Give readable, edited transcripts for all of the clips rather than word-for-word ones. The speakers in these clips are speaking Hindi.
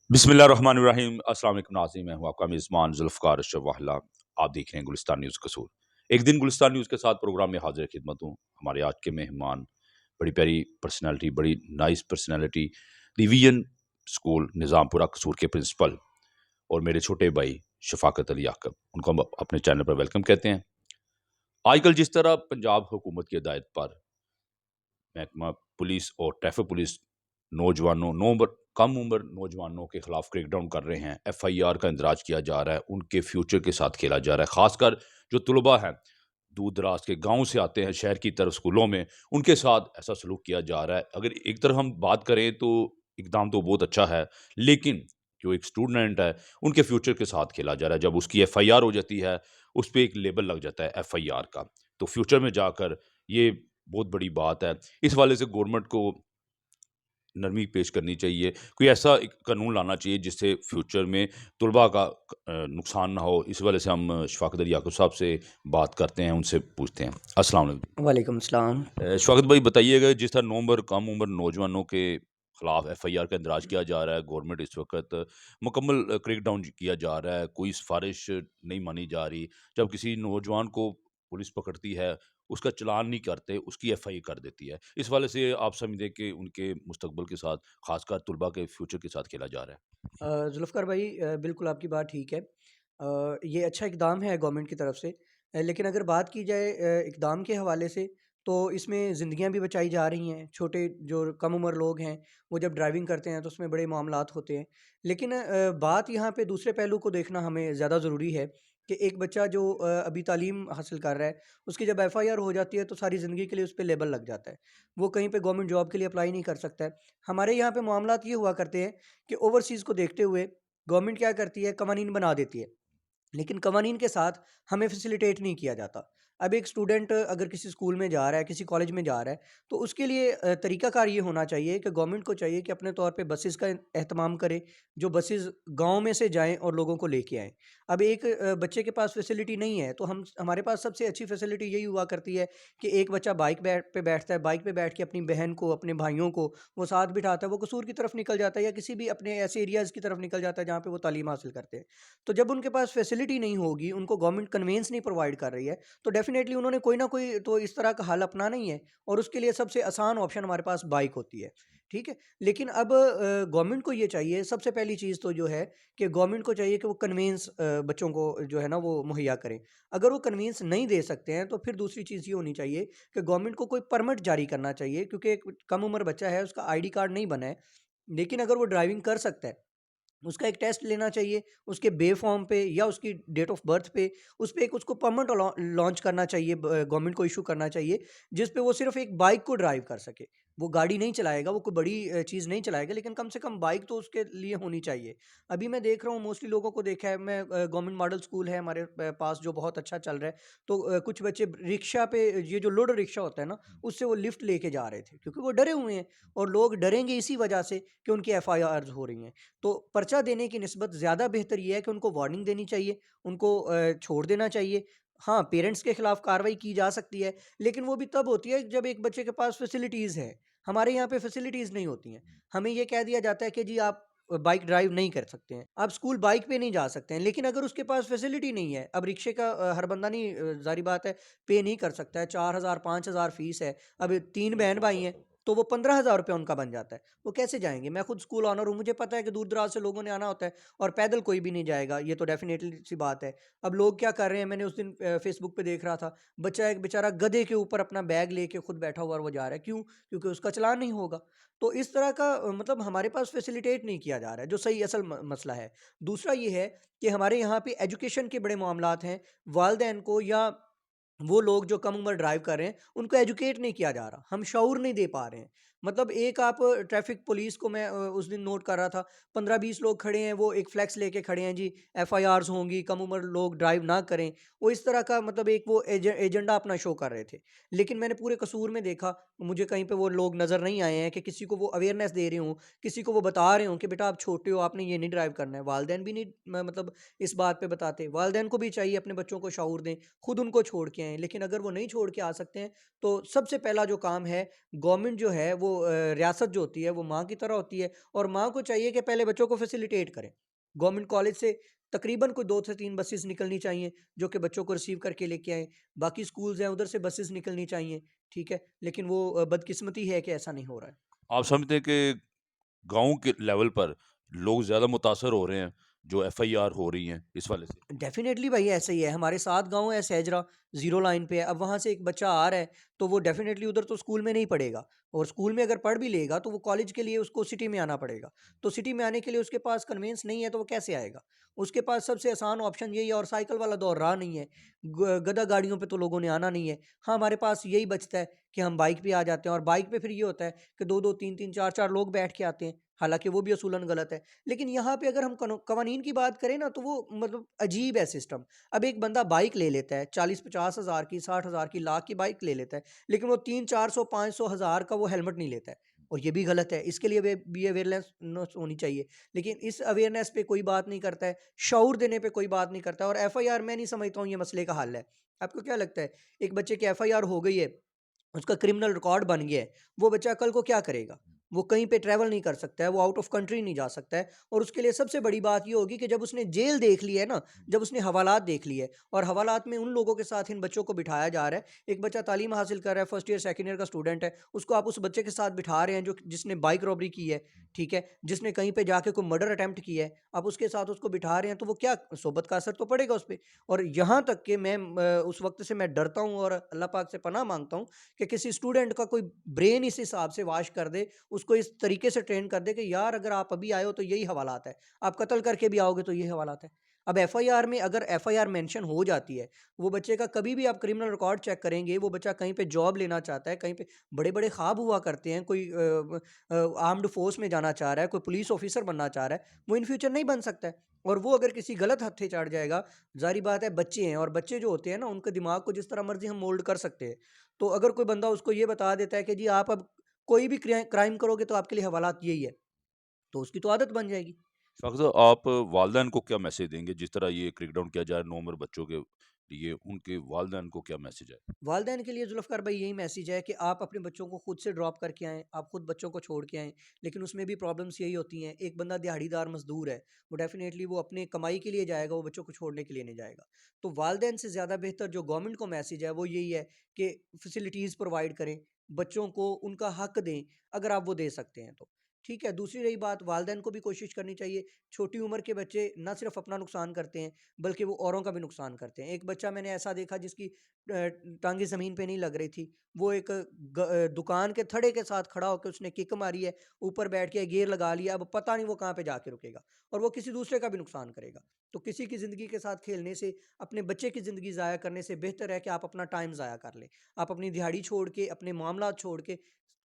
बिस्मिल्लाहिर्रहमानिर्रहीम। अस्सलाम वालेकुम नाज़रीन, मैं हूँ आपका मेज़बान ज़ुल्फ़िकार अशरफ वाहला। आप देख रहे हैं गुलिस्तान न्यूज़ कसूर। एक दिन गुलिस्तान न्यूज़ के साथ प्रोग्राम में हाज़िर खिदमत हूँ। हमारे आज के मेहमान बड़ी प्यारी पर्सनैलिटी, बड़ी nice personality, division school Nizampura कसूर के प्रिंसिपल और मेरे छोटे भाई शफ़ाकत अली याकूब। उनको हम अपने चैनल पर वेलकम कहते हैं। आजकल जिस तरह पंजाब हुकूमत की हिदायत पर महकमा पुलिस और ट्रैफिक पुलिस नौजवानों नो उम्र कम उम्र नौजवानों के खिलाफ क्रैकडाउन कर रहे हैं, एफआईआर का इंदराज किया जा रहा है, उनके फ्यूचर के साथ खेला जा रहा है। खासकर जो तलबा हैं, दूर दराज के गांव से आते हैं शहर की तरफ स्कूलों में, उनके साथ ऐसा सलूक किया जा रहा है। अगर एक तरफ हम बात करें तो इकदाम तो बहुत अच्छा है, लेकिन जो एक स्टूडेंट है उनके फ्यूचर के साथ खेला जा रहा है। जब उसकी एफआईआर हो जाती है, उस पर एक लेबल लग जाता है एफआईआर का, तो फ्यूचर में जाकर ये बहुत बड़ी बात है। इस वाले से गवर्नमेंट को नरमी पेश करनी चाहिए। कोई ऐसा एक कानून लाना चाहिए जिससे फ्यूचर में तलबा का नुकसान ना हो। इस वजह से हम शफ़ाकत अली याकूब साहब से बात करते हैं, उनसे पूछते हैं। अस्सलाम वालेकुम। वालेकुम सलाम। शफ़ाकत भाई बताइएगा, जिस तरह नौ कम उम्र नौजवानों के खिलाफ एफआईआर का इंदराज किया जा रहा है, गवर्नमेंट इस वक्त मुकम्मल क्रैकडाउन किया जा रहा है, कोई सिफारिश नहीं मानी जा रही। जब किसी नौजवान को पुलिस पकड़ती है, उसका चालान नहीं करते, उसकी एफआई कर देती है। इस वाले से आप समझें कि उनके मुस्तकबिल के साथ, खासकर तलबा के फ्यूचर के साथ खेला जा रहा है। ज़ुल्फ़िकार भाई, बिल्कुल आपकी बात ठीक है। ये अच्छा इक़दाम है गवर्नमेंट की तरफ से। लेकिन अगर बात की जाए इक़दाम के हवाले से, तो इसमें ज़िंदगियाँ भी बचाई जा रही हैं। छोटे जो कम उम्र लोग हैं, वो जब ड्राइविंग करते हैं तो उसमें बड़े मामलात होते हैं। लेकिन बात यहाँ पे दूसरे पहलू को देखना हमें ज़्यादा ज़रूरी है कि एक बच्चा जो अभी तालीम हासिल कर रहा है, उसकी जब एफआईआर हो जाती है तो सारी ज़िंदगी के लिए उस पे लेबल लग जाता है। वो कहीं पे गवर्नमेंट जॉब के लिए अप्लाई नहीं कर सकता है। हमारे यहाँ पे मामलात ये हुआ करते हैं कि ओवरसीज़ को देखते हुए गवर्नमेंट क्या करती है, कवानीन बना देती है। लेकिन कवानीन के साथ हमें फैसिलिटेट नहीं किया जाता। अब एक स्टूडेंट अगर किसी स्कूल में जा रहा है, किसी कॉलेज में जा रहा है, तो उसके लिए तरीकाकार ये होना चाहिए कि गवर्नमेंट को चाहिए कि अपने तौर पे बसेस का एहतमाम करे, जो बसेस गाँव में से जाएँ और लोगों को लेके आएँ। अब एक बच्चे के पास फैसिलिटी नहीं है, तो हम हमारे पास सबसे अच्छी फैसिलिटी यही हुआ करती है कि एक बच्चा बाइक पे बैठता है, बाइक पे बैठ के अपनी बहन को, अपने भाइयों को वो साथ बिठाता है, वो कसूर की तरफ निकल जाता है या किसी भी अपने ऐसे एरियाज़ की तरफ निकल जाता है जहाँ पे वो तालीम हासिल करते हैं। तो जब उनके पास फैसिलिटी नहीं होगी, उनको गवर्नमेंट कन्वेंस नहीं प्रोवाइड कर रही है, तो डेफ़िनेटली उन्होंने कोई ना कोई तो इस तरह का हल अपनाना ही है और उसके लिए सबसे आसान ऑप्शन हमारे पास बाइक होती है, ठीक है? लेकिन अब गवर्नमेंट को ये चाहिए सबसे पहली चीज़ तो जो है कि गवर्नमेंट को चाहिए कि वो कन्वेंस बच्चों को जो है ना वो मुहैया करें। अगर वो कन्वेंस नहीं दे सकते हैं, तो फिर दूसरी चीज़ ये होनी चाहिए कि गवर्नमेंट को कोई परमिट जारी करना चाहिए क्योंकि एक कम उम्र बच्चा है, उसका आईडी कार्ड नहीं बना है, लेकिन अगर वो ड्राइविंग कर सकता है, उसका एक टेस्ट लेना चाहिए, उसके बे फॉर्म पे या उसकी डेट ऑफ बर्थ पे, उस पे एक उसको परमिट लॉन्च करना चाहिए, गवर्नमेंट को इश्यू करना चाहिए, जिस पे वो सिर्फ़ एक बाइक को ड्राइव कर सके। वो गाड़ी नहीं चलाएगा, वो कोई बड़ी चीज़ नहीं चलाएगा, लेकिन कम से कम बाइक तो उसके लिए होनी चाहिए। अभी मैं देख रहा हूँ मोस्टली लोगों को देखा है, मैं गवर्नमेंट मॉडल स्कूल है हमारे पास जो बहुत अच्छा चल रहा है, तो कुछ बच्चे रिक्शा पे, ये जो लोडर रिक्शा होता है ना, उससे वो लिफ्ट लेके जा रहे थे, क्योंकि वो डरे हुए हैं और लोग डरेंगे इसी वजह से कि उनकी एफआईआर्स हो रही हैं। तो पर्चा देने की निस्बत ज़्यादा बेहतर ये है कि उनको वार्निंग देनी चाहिए, उनको छोड़ देना चाहिए। हाँ, पेरेंट्स के खिलाफ कार्रवाई की जा सकती है, लेकिन वो भी तब होती है जब एक बच्चे के पास फैसिलिटीज़ हैं। हमारे यहाँ पे फैसिलिटीज़ नहीं होती हैं। हमें ये कह दिया जाता है कि जी आप बाइक ड्राइव नहीं कर सकते हैं। आप स्कूल बाइक पे नहीं जा सकते हैं, लेकिन अगर उसके पास फैसिलिटी नहीं है, अब रिक्शे का हर बंदा नहीं ज़ाहिर बात है पे नहीं कर सकता है, 4000 5000 फीस है। अब 3 बहन-भाई हैं, तो वो ₹15,000 उनका बन जाता है। वो कैसे जाएँगे? मैं खुद स्कूल ऑनर हूँ, मुझे पता है कि दूर-दराज से लोगों ने आना होता है और पैदल कोई भी नहीं जाएगा, ये तो डेफ़िनेटली सी बात है। अब लोग क्या कर रहे हैं, मैंने उस दिन फ़ेसबुक पे देख रहा था, बच्चा एक बेचारा गधे के ऊपर अपना बैग लेके खुद बैठा हुआ और वो जा रहा है, क्यों? क्योंकि उसका चालान नहीं होगा। तो इस तरह का मतलब हमारे पास फ़ैसिलिटेट नहीं किया जा रहा है, जो सही असल मसला है। दूसरा ये है कि हमारे यहाँ पे एजुकेशन के बड़े मामलात हैं, वालिदैन को या वो लोग जो कम उम्र ड्राइव कर रहे हैं, उनको एजुकेट नहीं किया जा रहा। हम शऊर नहीं दे पा रहे हैं। मतलब एक आप ट्रैफ़िक पुलिस को मैं उस दिन नोट कर रहा था, 15-20 लोग खड़े हैं, वो एक फ्लैक्स लेके खड़े हैं जी, एफआईआर्स होंगी, कम उम्र लोग ड्राइव ना करें। वो इस तरह का मतलब एक वो एजेंडा अपना शो कर रहे थे। लेकिन मैंने पूरे कसूर में देखा, मुझे कहीं पे वो लोग नज़र नहीं आए हैं कि किसी को वो अवेयरनेस दे रहे हों, किसी को वो बता रहे हों कि बेटा आप छोटे हो, आपने ये नहीं ड्राइव करना है। वालिदैन भी नहीं मतलब इस बात पे बताते। वालिदैन को भी चाहिए अपने बच्चों को शऊर दें, खुद उनको छोड़ के आएँ। लेकिन अगर वो नहीं छोड़ के आ सकते हैं, तो सबसे पहला जो काम है, गवर्नमेंट जो है वो वो रियासत जो होती है वो माँ की तरह होती है, और माँ को चाहिए कि पहले बच्चों को फैसिलिटेट करें। गवर्नमेंट कॉलेज से तकरीबन कोई 2 से 3 बसेस निकलनी चाहिए, जो कि बच्चों को रिसीव करके लेके आएँ। बाकी स्कूल्स हैं, उधर से बसेस निकलनी चाहिए, ठीक है? लेकिन वो बदकिस्मती है कि ऐसा नहीं हो रहा है। आप समझते हैं कि गाँव के लेवल पर लोग ज़्यादा मुतासर हो रहे हैं, जो एफआईआर हो रही हैं, इस वाले से? डेफ़िनेटली भाई ऐसा ही है। हमारे साथ गाँव है सैजरा, ज़ीरो लाइन पे है। अब वहाँ से एक बच्चा आ रहा है, तो वो डेफ़िनेटली उधर तो स्कूल में नहीं पढ़ेगा, और स्कूल में अगर पढ़ भी लेगा, तो वो कॉलेज के लिए उसको सिटी में आना पड़ेगा। तो सिटी में आने के लिए उसके पास कन्वेंस नहीं है, तो वो कैसे आएगा? उसके पास सबसे आसान ऑप्शन यही है, और साइकिल वाला दौर रहा नहीं है। गधा गाड़ियों पे तो लोगों ने आना नहीं है। हाँ, हमारे पास यही बचता है कि हम बाइक पे आ जाते हैं, और बाइक पे फिर ये होता है कि 2-2 3-3 4-4 लोग बैठ के आते हैं। हालाँकि वो भी असूलन गलत है। लेकिन यहाँ पे अगर हम कवानीन की बात करें ना, तो वो मतलब अजीब है सिस्टम। अब एक बंदा बाइक ले लेता है 40-50 हज़ार की, 60 हज़ार की, लाख की बाइक ले लेता है, लेकिन वो 300-400 500 हज़ार का वो हेलमेट नहीं लेता है, और ये भी गलत है। इसके लिए भी अवेयरनेस नेस होनी चाहिए। लेकिन इस अवेयरनेस पे कोई बात नहीं करता है, शऊर देने पे कोई बात नहीं करता है, और एफआईआर मैं नहीं समझता हूँ ये मसले का हल है। आपको क्या लगता है? एक बच्चे की एफआईआर हो गई है, उसका क्रिमिनल रिकॉर्ड बन गया है, वो बच्चा कल को क्या करेगा? वो कहीं पे ट्रैवल नहीं कर सकता है, वो आउट ऑफ कंट्री नहीं जा सकता है, और उसके लिए सबसे बड़ी बात ये होगी कि जब उसने जेल देख ली है ना, जब उसने हवालात देख लिए है, और हवालात में उन लोगों के साथ इन बच्चों को बिठाया जा रहा है। एक बच्चा तालीम हासिल कर रहा है, फर्स्ट ईयर, सेकंड ईयर का स्टूडेंट है, उसको आप उस बच्चे के साथ बिठा रहे हैं जो जिसने बाइक रॉबरी की है, ठीक है? जिसने कहीं पे जाके कोई मर्डर अटेम्प्ट किया है, आप उसके साथ उसको बिठा रहे हैं, तो वो क्या सोबत का असर तो पड़ेगा उस पे। और यहाँ तक कि मैं उस वक़्त से मैं डरता हूँ और अल्लाह पाक से पनाह माँगता हूँ कि किसी स्टूडेंट का कोई ब्रेन इस हिसाब से वॉश कर दे, उसको इस तरीके से ट्रेन कर दे कि यार अगर आप अभी आए हो तो यही हवालात है, आप कत्ल करके भी आओगे तो यही हवालात है। अब एफआईआर में अगर एफआईआर मेंशन हो जाती है, वो बच्चे का कभी भी आप क्रिमिनल रिकॉर्ड चेक करेंगे, वो बच्चा कहीं पे जॉब लेना चाहता है, कहीं पे बड़े-बड़े ख्वाब हुआ करते हैं, कोई आर्म्ड फोर्स में जाना चाह रहा है, कोई पुलिस ऑफिसर बनना चाह रहा है, वो इन फ्यूचर नहीं बन सकता है। और वो अगर किसी गलत हत्थे चढ़ जाएगा, ज़ाहिर बात है बच्चे हैं, और बच्चे जो होते हैं ना, उनके दिमाग को जिस तरह मर्ज़ी हम मोल्ड कर सकते हैं। तो अगर कोई बंदा उसको ये बता देता है कि जी आप अब कोई भी क्राइम करोगे तो आपके लिए हवालात यही है, तो उसकी तो आदत बन जाएगी। फ़ख्र आप वालिदैन को क्या मैसेज देंगे? जिस तरह ये क्रैकडाउन किया जा रहा है 9 उम्र बच्चों के लिए, उनके वालिदैन को क्या मैसेज है? वालिदैन के लिए ज़ुल्फ़िकार भाई यही मैसेज है कि आप अपने बच्चों को खुद से ड्रॉप करके आएँ, आप खुद बच्चों को छोड़ के आएँ। लेकिन उसमें भी प्रॉब्लम्स यही होती हैं, एक बंदा दिहाड़ीदार मज़दूर है, वो डेफ़िनेटली वो अपने कमाई के लिए जाएगा, वो बच्चों को छोड़ने के लिए नहीं जाएगा। तो वालिदैन से ज़्यादा बेहतर जो गवर्नमेंट को मैसेज है, वो यही है कि फ़ैसिलिटीज़ प्रोवाइड करें, बच्चों को उनका हक दें, अगर आप वो दे सकते हैं तो। ठीक है, दूसरी रही बात, वालिदैन को भी कोशिश करनी चाहिए, छोटी उम्र के बच्चे ना सिर्फ़ अपना नुकसान करते हैं, बल्कि वो औरों का भी नुकसान करते हैं। एक बच्चा मैंने ऐसा देखा जिसकी टाँगें ज़मीन पे नहीं लग रही थी। वो एक दुकान के थड़े के साथ खड़ा होके उसने किक मारी है, ऊपर बैठ के गियर लगा लिया, अब पता नहीं वो कहाँ पे जाके रुकेगा, और वो किसी दूसरे का भी नुकसान करेगा। तो किसी की ज़िंदगी के साथ खेलने से, अपने बच्चे की ज़िंदगी ज़ाया करने से बेहतर है कि आप अपना टाइम ज़ाया कर लें। आप अपनी दिहाड़ी छोड़ के, अपने मामलात छोड़ के,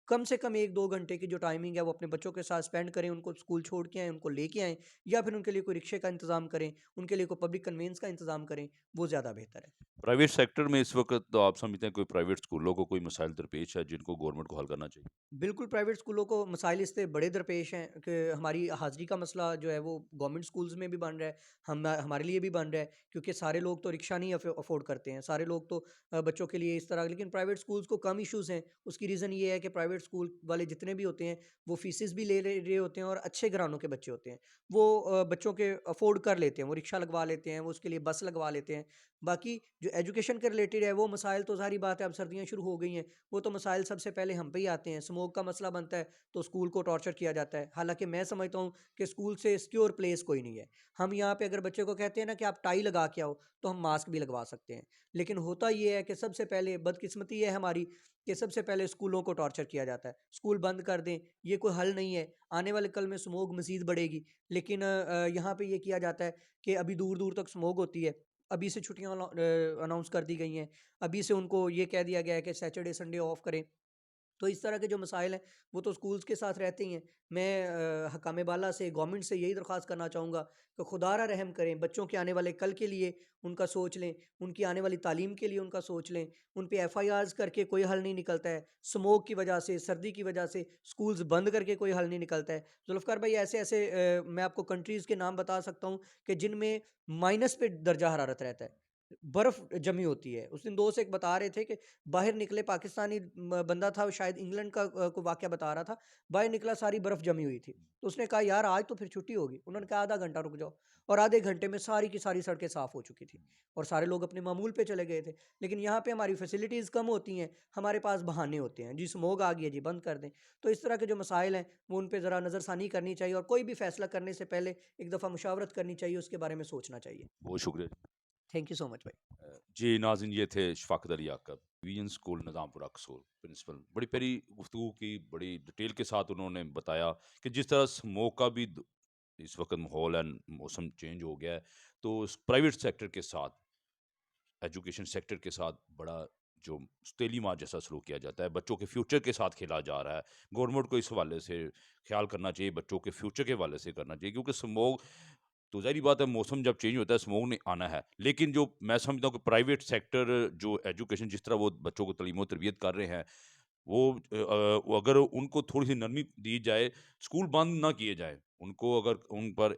कम से कम 1-2 घंटे की जो टाइमिंग है वो अपने बच्चों के साथ स्पेंड करें, उनको स्कूल छोड़ के आएँ, उनको लेके आएँ, या फिर उनके लिए कोई रिक्शे का इंतज़ाम करें, उनके लिए कोई पब्लिक कन्वेंस का इंतज़ाम करें, वो ज़्यादा बेहतर है। प्राइवेट सेक्टर में इस वक़्त तो आप समझते हैं कोई प्राइवेट स्कूलों को कोई मसाइल दरपेश है जिनको गवर्नमेंट को हल करना चाहिए? बिल्कुल, प्राइवेट स्कूलों को मसाइल इससे बड़े दरपेश हैं कि हमारी हाज़िरी का मसला जो है वो गवर्नमेंट स्कूल्स में भी बन रहा है, हमारे लिए भी बन रहा है, क्योंकि सारे लोग तो रिक्शा नहीं अफ़ोर्ड करते हैं, सारे लोग तो बच्चों के लिए इस तरह, लेकिन प्राइवेट स्कूल्स को कम इश्यूज़ हैं। उसकी रीज़न ये है कि प्राइवेट स्कूल वाले जितने भी होते हैं, वो फ़ीसेस भी ले रहे होते हैं, और अच्छे घरानों के बच्चे होते हैं। वो बच्चों के अफ़ोर्ड कर लेते हैं, वो रिक्शा लगवा लेते हैं, वो उसके लिए बस लगवा लेते हैं। बाकी जो एजुकेशन के रिलेटेड है, वो मसाइल तो ज़ाहिर बात है, अब सर्दियाँ शुरू हो गई हैं, वो तो मसाइल सबसे पहले हम पे ही आते हैं। स्मोक का मसला बनता है तो स्कूल को टॉर्चर किया जाता है। हालाँकि मैं समझता हूँ कि स्कूल से सिक्योर प्लेस कोई नहीं है। हम यहाँ पे अगर बच्चे को कहते हैं ना कि आप टाई लगा के आओ, तो हम मास्क भी लगवा सकते हैं। लेकिन होता ये है कि सबसे पहले बदकिस्मती है हमारी कि सबसे पहले स्कूलों को टॉर्चर किया जाता है। स्कूल बंद कर दें, ये कोई हल नहीं है। आने वाले कल में स्मोक मज़ीद बढ़ेगी। लेकिन यहाँ पे ये किया जाता है कि अभी दूर-दूर तक स्मोक होती है। अभी से छुट्टियाँ अनाउंस कर दी गई हैं। अभी से उनको ये कह दिया गया है कि सैटरडे, संडे ऑफ करें। तो इस तरह के जो मसाइल हैं, वो तो स्कूल्स के साथ रहते ही हैं। मैं हकाम बाला से, गवर्नमेंट से यही दरख्वास्त करना चाहूँगा कि खुदारा रहम करें, बच्चों के आने वाले कल के लिए उनका सोच लें, उनकी आने वाली तालीम के लिए उनका सोच लें। उन पे एफआईआर्स करके कोई हल नहीं निकलता है। स्मोक की वजह से, सर्दी की वजह से स्कूल्स बंद करके कोई हल नहीं निकलता है। ज़ुल्फ़िकार भाई, ऐसे-ऐसे मैं आपको कंट्रीज़ के नाम बता सकता हूँ कि जिनमें माइनस पे दर्जा हरारत रहता है। बर्फ़ जमी होती है। उस दिन दोस्त एक बता रहे थे कि बाहर निकले पाकिस्तानी बंदा था, शायद इंग्लैंड का कोई वाक़या बता रहा था। बाहर निकला, सारी बर्फ़ जमी हुई थी। तो उसने कहा यार आज तो फिर छुट्टी होगी। उन्होंने कहा आधा घंटा रुक जाओ, और आधे घंटे में सारी की सारी सड़कें साफ़ हो चुकी थी और सारे लोग अपने मामूल पे चले गए थे। लेकिन यहाँ पे हमारी फैसिलिटीज़ कम होती हैं, हमारे पास बहाने होते हैं। जी स्मॉग आ गई है जी, बंद कर दें। तो इस तरह के जो मसाइल हैं वो उन पे ज़रा नज़रसानी करनी चाहिए, और कोई भी फ़ैसला करने से पहले एक दफ़ा मुशावरत करनी चाहिए, उसके बारे में सोचना चाहिए। बहुत शुक्रिया। थैंक यू सो मच भाई। जी नाज़रीन, ये थे शफ़ाक़त अली याकूब, विजन स्कूल निज़ामपुरा कसूर प्रिंसिपल। बड़ी प्यारी गुफ्तगू की, बड़ी डिटेल के साथ उन्होंने बताया कि जिस तरह स्मोक का भी इस वक्त माहौल है, मौसम चेंज हो गया है, तो प्राइवेट सेक्टर के साथ, एजुकेशन सेक्टर के साथ बड़ा जो तेली मार जैसा सलूक किया जाता है, बच्चों के फ्यूचर के साथ खेला जा रहा है। गवर्नमेंट को इस हवाले से ख्याल करना चाहिए, बच्चों के फ्यूचर के हवाले से करना चाहिए, क्योंकि स्मोक तो ज़ाहिर बात है, मौसम जब चेंज होता है स्मोक ने आना है। लेकिन जो मैं समझता हूँ कि प्राइवेट सेक्टर जो एजुकेशन जिस तरह वो बच्चों को तालीम और तरबियत कर रहे हैं, वो अगर उनको थोड़ी-सी नरमी दी जाए, स्कूल बंद ना किए जाएँ, उनको अगर उन पर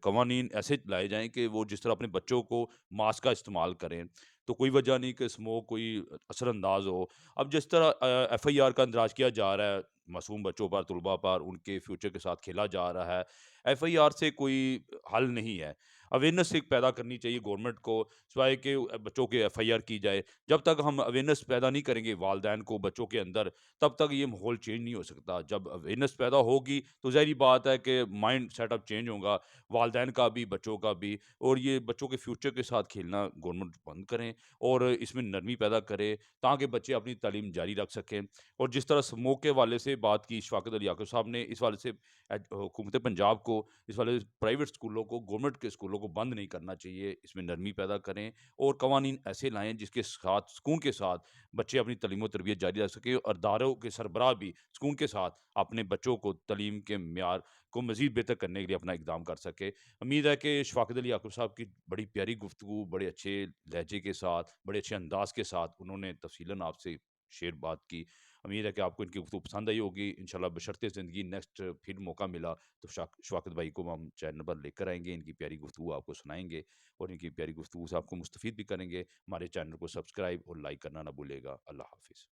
कवानीन ऐसे लाए जाएँ कि वो जिस तरह अपने बच्चों को मास्क का इस्तेमाल करें, तो कोई वजह नहीं कि स्मोक कोई असरअंदाज हो। अब जिस तरह एफआईआर का इंदराज किया जा रहा है, मासूम बच्चों पर, तुलबा पर, उनके फ्यूचर के साथ खेला जा रहा है, एफआईआर से कोई हल नहीं है। अवेयरनेस एक पैदा करनी चाहिए गवर्नमेंट को, सिवाय के बच्चों की एफआईआर की जाए। जब तक हम अवेयरनेस पैदा नहीं करेंगे वालिदैन को बच्चों के अंदर, तब तक ये माहौल चेंज नहीं हो सकता। जब अवेयरनेस पैदा होगी, तो ज़ाहिर-सी बात है कि माइंड सेटअप चेंज होगा, वालिदैन का भी, बच्चों का भी। और ये बच्चों के फ्यूचर के साथ खेलना गवर्नमेंट बंद करें और इसमें नरमी पैदा करे, ताकि बच्चे अपनी तालीम जारी रख सकें। और जिस तरह स्मोक के हवाले से बात की शफ़ाक़त अली याकूब साहब ने, इस हवाले से हुकूमत पंजाब को, इस वाले प्राइवेट स्कूलों को, गवर्नमेंट के स्कूलों को बंद नहीं करना चाहिए, इसमें नरमी पैदा करें और कवानीन ऐसे लाएँ जिसके साथ सुकून के साथ बच्चे अपनी तालीम और तरबियत जारी रख सकें, और अदारों के सरबराह भी सुकून के साथ अपने बच्चों को तालीम के म्यार को मज़ीद बेहतर करने के लिए अपना इक़दाम कर सके। उम्मीद है कि शफ़ाक़त अली याकूब साहब की बड़ी प्यारी गुफ्तगू, बड़े अच्छे लहजे के साथ, बड़े अच्छे अंदाज़ के साथ उन्होंने तफ़सीलन आपसे शेयर बात की। उम्मीद है कि आपको इनकी गुफ्तगू पसंद आई होगी। इंशाल्लाह बशर्ते ज़िंदगी नेक्स्ट फिर मौका मिला तो शौकत भाई को हम चैनल पर लेकर आएँगे, इनकी प्यारी गुफ्तगू आपको सुनाएँगे और इनकी प्यारी गुफ्तगू से आपको मुस्तफ़ीद भी करेंगे। हमारे चैनल को सब्सक्राइब और लाइक करना ना भूलिएगा। अल्लाह हाफ़िज़।